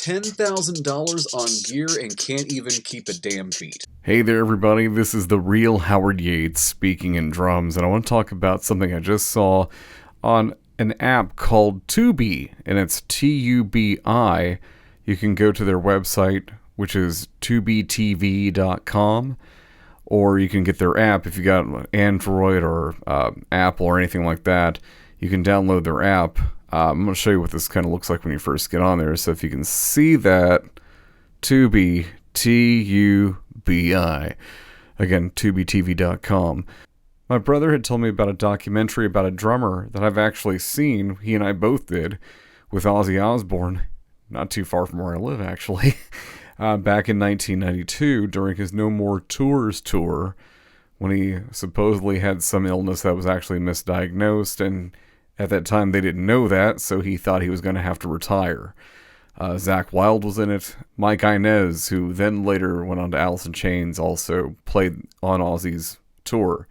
$10,000 on gear and can't even keep a damn beat. Hey there, everybody. This is the real Howard Yates speaking in drums, and I want to talk about something I just saw on an app called Tubi, and it's Tubi. You can go to their website, which is tubitv.com, or you can get their app if you got Android or Apple or anything like that. You can download their app. I'm going to show you what this kind of looks like when you first get on there. So if you can see that, Tubi, Tubi, again, tubitv.com. My brother had told me about a documentary about a drummer that I've actually seen. He and I both did with Ozzy Osbourne, not too far from where I live, actually, back in 1992 during his No More Tours tour, when he supposedly had some illness that was actually misdiagnosed, and at that time they didn't know that, so he thought he was going to have to retire. Zakk Wylde was in it. Mike Inez, who then later went on to Alice in Chains, also played on Ozzy's tour,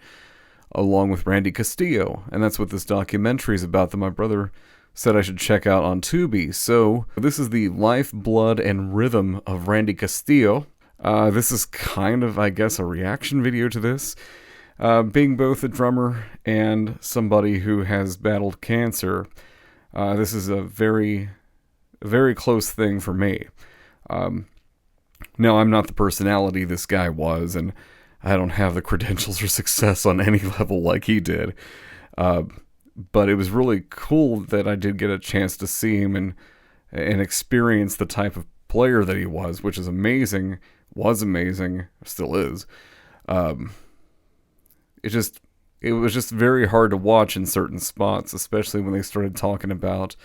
along with Randy Castillo. And that's what this documentary is about that my brother said I should check out on Tubi. So this is the Life, Blood, and Rhythm of Randy Castillo. This is kind of, I guess, a reaction video to this. Being both a drummer and somebody who has battled cancer, this is a very close thing for me. Now, I'm not the personality this guy was, and I don't have the credentials or success on any level like he did. But it was really cool that I did get a chance to see him and experience the type of player that he was, which is amazing, still is. It was just very hard to watch in certain spots, especially when they started talking about,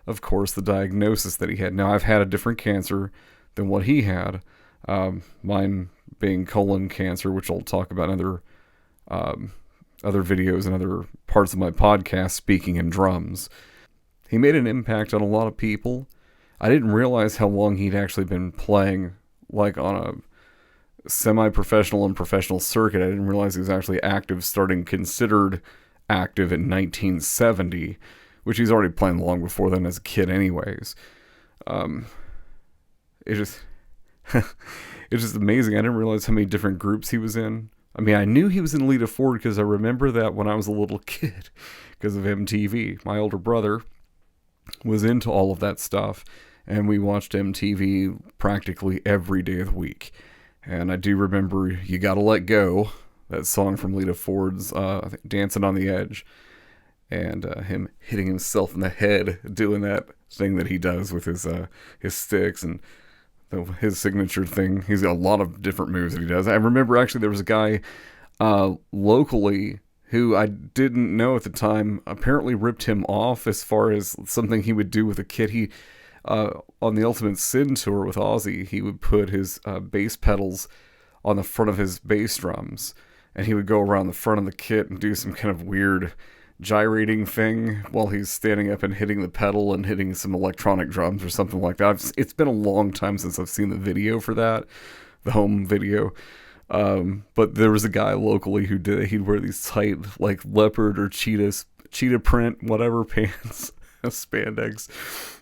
of course, the diagnosis that he had. Now, I've had a different cancer than what he had, mine being colon cancer, which I'll talk about in other videos and other parts of my podcast, Speaking in Drums. He made an impact on a lot of people. I didn't realize how long he'd actually been playing, like on a semi-professional and professional circuit. I didn't realize he was actually considered active in 1970, which he's already playing long before then as a kid anyways. It's just amazing. I didn't realize how many different groups he was in. I mean, I knew he was in Lita Ford because I remember that when I was a little kid because of MTV. My older brother was into all of that stuff, and we watched MTV practically every day of the week. And I do remember You Gotta Let Go, that song from Lita Ford's I think Dancing on the Edge, and him hitting himself in the head, doing that thing that he does with his sticks, and his signature thing. He's got a lot of different moves that he does. I remember actually there was a guy locally who I didn't know at the time apparently ripped him off as far as something he would do with a kit. He on the Ultimate Sin tour with Ozzy, he would put his bass pedals on the front of his bass drums, and he would go around the front of the kit and do some kind of weird gyrating thing while he's standing up and hitting the pedal and hitting some electronic drums or something like that. It's been a long time since I've seen the video for that, the home video. But there was a guy locally who did it. He'd wear these tight, like leopard or cheetah print, whatever pants, spandex,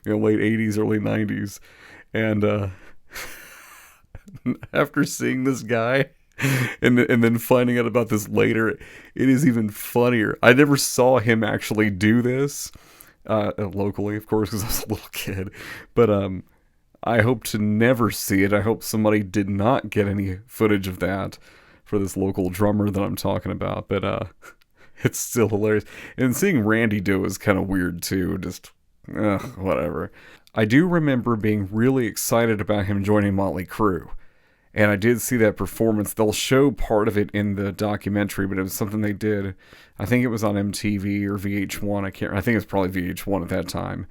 late 80s, early 90s. And after seeing this guy, and then finding out about this later, it is even funnier. I never saw him actually do this locally, of course, because I was a little kid. But I hope to never see it. I hope somebody did not get any footage of that for this local drummer that I'm talking about. But it's still hilarious. And seeing Randy do it is kind of weird too. Just whatever. I do remember being really excited about him joining Motley Crue. And I did see that performance. They'll show part of it in the documentary, but it was something they did. I think it was on MTV or VH1. I think it's probably VH1 at that time.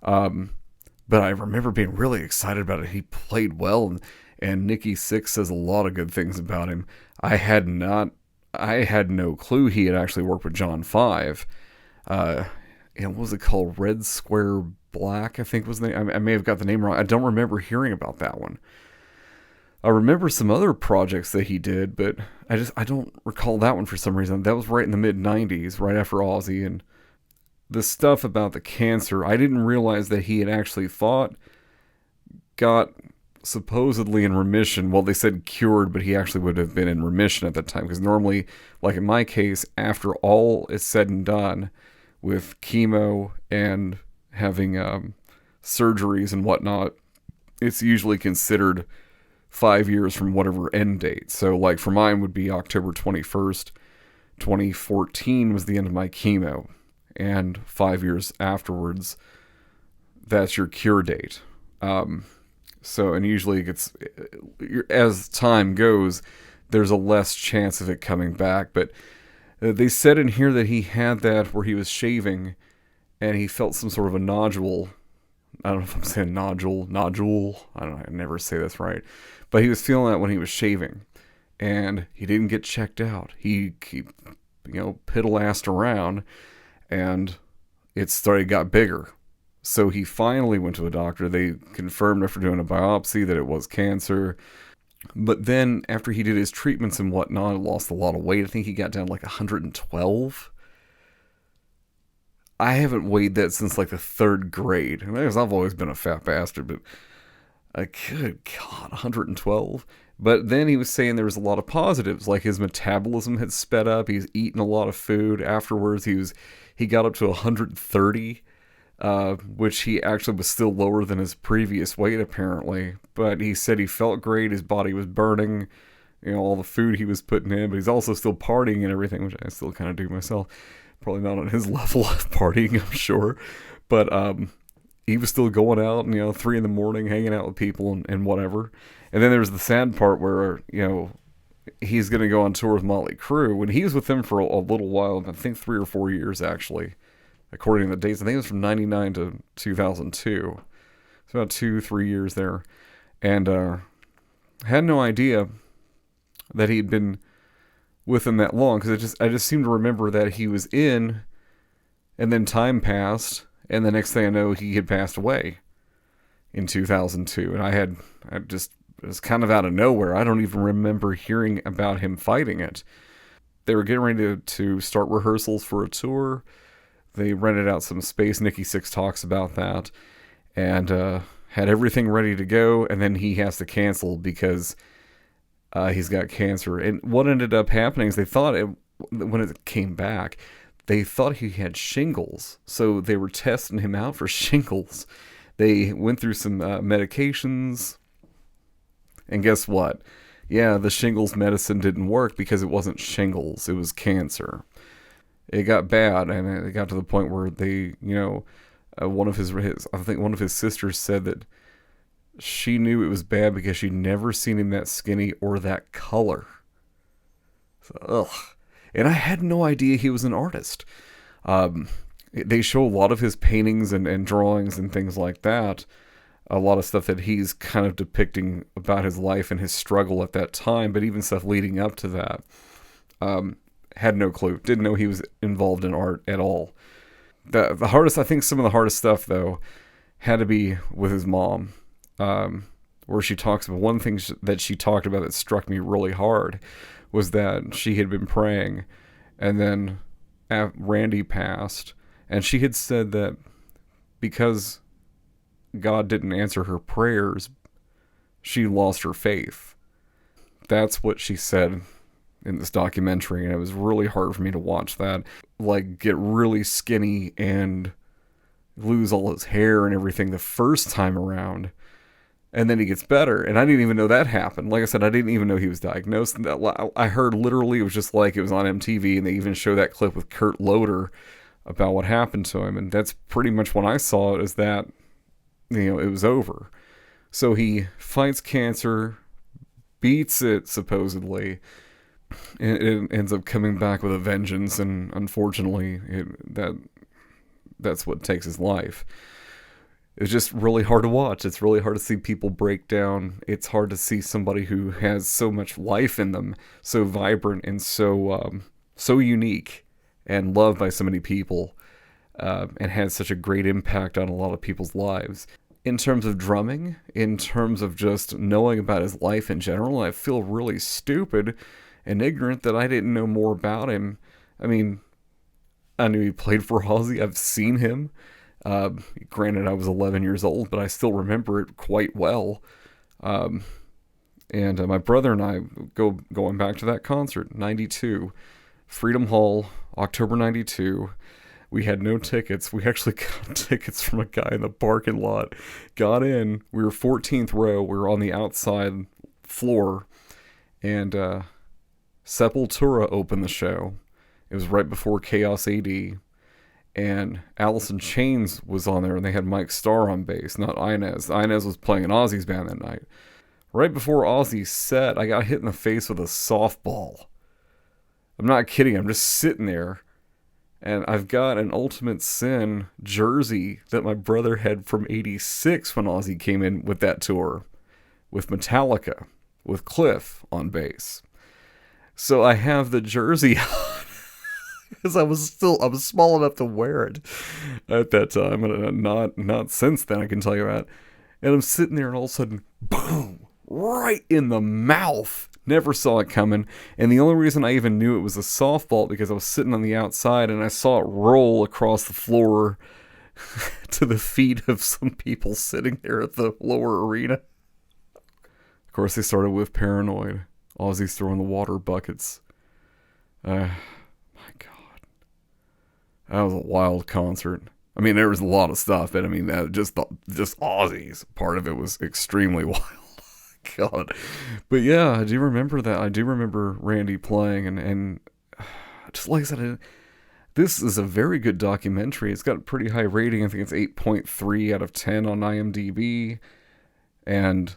But I remember being really excited about it. He played well, and Nikki Sixx says a lot of good things about him. I had no clue he had actually worked with John 5. And what was it called? Red Square Black, I think was the name. I may have got the name wrong. I don't remember hearing about that one. I remember some other projects that he did, but I don't recall that one for some reason. That was right in the mid-90s, right after Ozzy, and the stuff about the cancer, I didn't realize that he had actually fought got supposedly in remission. Well, they said cured, but he actually would have been in remission at that time. Because normally, like in my case, after all is said and done with chemo and having surgeries and whatnot, it's usually considered 5 years from whatever end date. So, like for mine would be October 21st, 2014 was the end of my chemo. And 5 years afterwards, that's your cure date. So, and usually it gets, as time goes, there's a less chance of it coming back. But they said in here that he had that where he was shaving and he felt some sort of a nodule. I don't know if I'm saying nodule. I don't know. I never say this right. But he was feeling that when he was shaving. And he didn't get checked out. He piddle-assed around and it got bigger. So he finally went to a doctor. They confirmed after doing a biopsy that it was cancer. But then after he did his treatments and whatnot, lost a lot of weight. I think he got down to like 112. I haven't weighed that since like the 3rd grade. I've always been a fat bastard, but good God, 112. But then he was saying there was a lot of positives, like his metabolism had sped up. He's eaten a lot of food. Afterwards, he got up to 130. Which he actually was still lower than his previous weight, apparently. But he said he felt great. His body was burning, all the food he was putting in. But he's also still partying and everything, which I still kind of do myself. Probably not on his level of partying, I'm sure. But he was still going out, 3 in the morning, hanging out with people and whatever. And then there's the sad part where, he's going to go on tour with Motley Crue. When he was with them for a little while, I think 3 or 4 years, actually. According to the dates, I think it was from 99 to 2002. It's about 2-3 years there. And had no idea that he'd been with him that long. Because I just seem to remember that he was in, and then time passed, and the next thing I know, he had passed away in 2002. And it was kind of out of nowhere. I don't even remember hearing about him fighting it. They were getting ready to start rehearsals for a tour. They rented out some space. Nikki Sixx talks about that. And had everything ready to go. And then he has to cancel because he's got cancer. And what ended up happening is they thought, when it came back, they thought he had shingles. So they were testing him out for shingles. They went through some medications. And guess what? Yeah, the shingles medicine didn't work because it wasn't shingles. It was cancer. It got bad, and it got to the point where they, one of his sisters said that she knew it was bad because she'd never seen him that skinny or that color. So, ugh. And I had no idea he was an artist. They show a lot of his paintings and drawings and things like that. A lot of stuff that he's kind of depicting about his life and his struggle at that time, but even stuff leading up to that. Had no clue. Didn't know he was involved in art at all. The hardest, I think some of the hardest stuff, though, had to be with his mom. Where she talks about, one thing that she talked about that struck me really hard was that she had been praying, and then Randy passed, and she had said that because God didn't answer her prayers, she lost her faith. That's what she said in this documentary, and it was really hard for me to watch that. Like, get really skinny and lose all his hair and everything the first time around, and then he gets better. And I didn't even know that happened. Like I said, I didn't even know he was diagnosed. I heard literally it was just like it was on MTV, and they even show that clip with Kurt Loder about what happened to him. And that's pretty much when I saw it, is that, it was over. So he fights cancer, beats it supposedly, and it ends up coming back with a vengeance, and unfortunately that's what takes his life. It's just really hard to watch. It's really hard to see people break down. It's hard to see somebody who has so much life in them, so vibrant and so unique and loved by so many people, and had such a great impact on a lot of people's lives. In terms of drumming, in terms of just knowing about his life in general, I feel really stupid and ignorant that I didn't know more about him. I mean, I knew he played for Ozzy. I've seen him. Granted, I was 11 years old, but I still remember it quite well. And my brother and I going back to that concert, 92, Freedom Hall, October 92. We had no tickets. We actually got tickets from a guy in the parking lot. Got in. We were 14th row. We were on the outside floor. And Sepultura opened the show. It was right before Chaos AD. And Alice in Chains was on there, and they had Mike Starr on bass, not Inez. Inez was playing in Ozzy's band that night. Right before Ozzy's set, I got hit in the face with a softball. I'm not kidding. I'm just sitting there, and I've got an Ultimate Sin jersey that my brother had from '86 when Ozzy came in with that tour, with Metallica, with Cliff on bass. So I have the jersey on. Because I was small enough to wear it at that time, and not since then, I can tell you that. And I'm sitting there, and all of a sudden, boom, right in the mouth. Never saw it coming, and the only reason I even knew it was a softball because I was sitting on the outside, and I saw it roll across the floor to the feet of some people sitting there at the lower arena. Of course, they started with Paranoid. Ozzy's throwing the water buckets. That was a wild concert. I mean, there was a lot of stuff, but I mean, just Ozzy's part of it was extremely wild. God. But yeah, I do remember that. I do remember Randy playing, and just like I said, this is a very good documentary. It's got a pretty high rating. I think it's 8.3 out of 10 on IMDb. And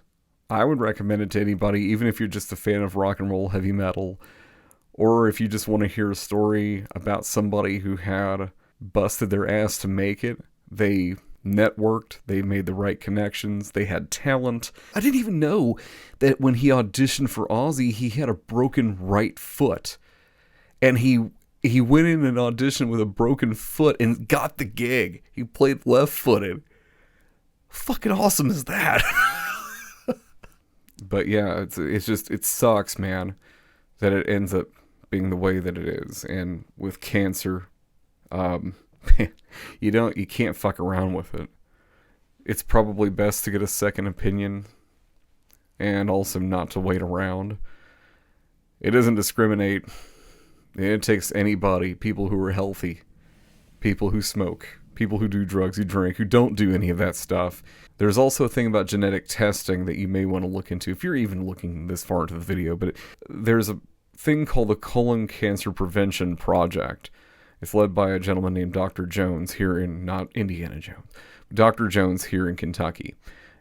I would recommend it to anybody, even if you're just a fan of rock and roll, heavy metal, or if you just want to hear a story about somebody who had busted their ass to make it. They networked, they made the right connections, they had talent. I didn't even know that when he auditioned for Ozzy, he had a broken right foot. And he went in and auditioned with a broken foot and got the gig. He played left-footed. Fucking awesome is that? But yeah, it's just, it sucks, man, that it ends up being the way that it is. And with cancer, you can't fuck around with it. It's probably best to get a second opinion and also not to wait around. It doesn't discriminate. It takes anybody, people who are healthy, people who smoke, people who do drugs, who drink, who don't do any of that stuff. There's also a thing about genetic testing that you may want to look into if you're even looking this far into the video, but there's a thing called the Colon Cancer Prevention Project. It's led by a gentleman named Dr. Jones here in, not Indiana Jones, Dr. Jones here in Kentucky.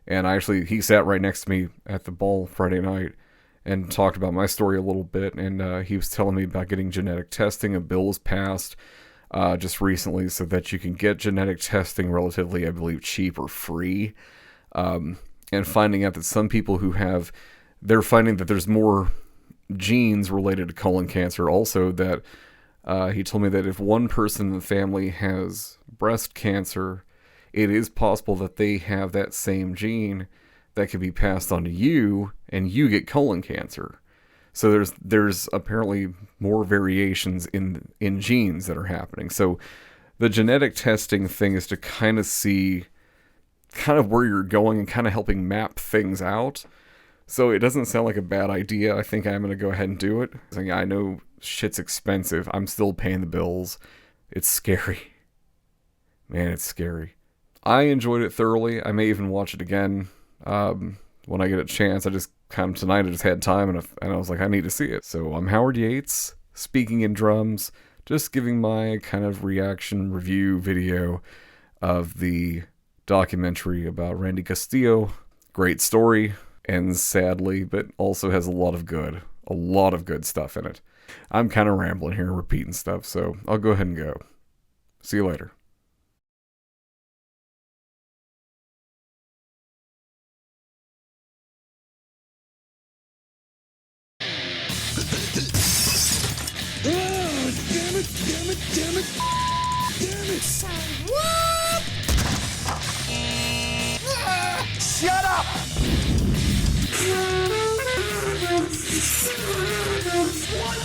And he sat right next to me at the ball Friday night and talked about my story a little bit. And he was telling me about getting genetic testing. A bill was passed just recently so that you can get genetic testing relatively, I believe, cheap or free. And finding out that some people they're finding that there's more genes related to colon cancer. Also that he told me that if one person in the family has breast cancer, it is possible that they have that same gene that could be passed on to you, and you get colon cancer. So there's apparently more variations in genes that are happening. So the genetic testing thing is to kind of see kind of where you're going and kind of helping map things out. So it doesn't sound like a bad idea. I think I'm going to go ahead and do it. I know shit's expensive. I'm still paying the bills. It's scary. Man, it's scary. I enjoyed it thoroughly. I may even watch it again when I get a chance. Tonight I just had time and I was like, I need to see it. So I'm Howard Yates, speaking in drums, just giving my kind of reaction review video of the documentary about Randy Castillo. Great story. Ends sadly, but also has a lot of good stuff in it. I'm kind of rambling here, repeating stuff, so I'll go ahead and go. See you later. Damn it! What? Shut up! What?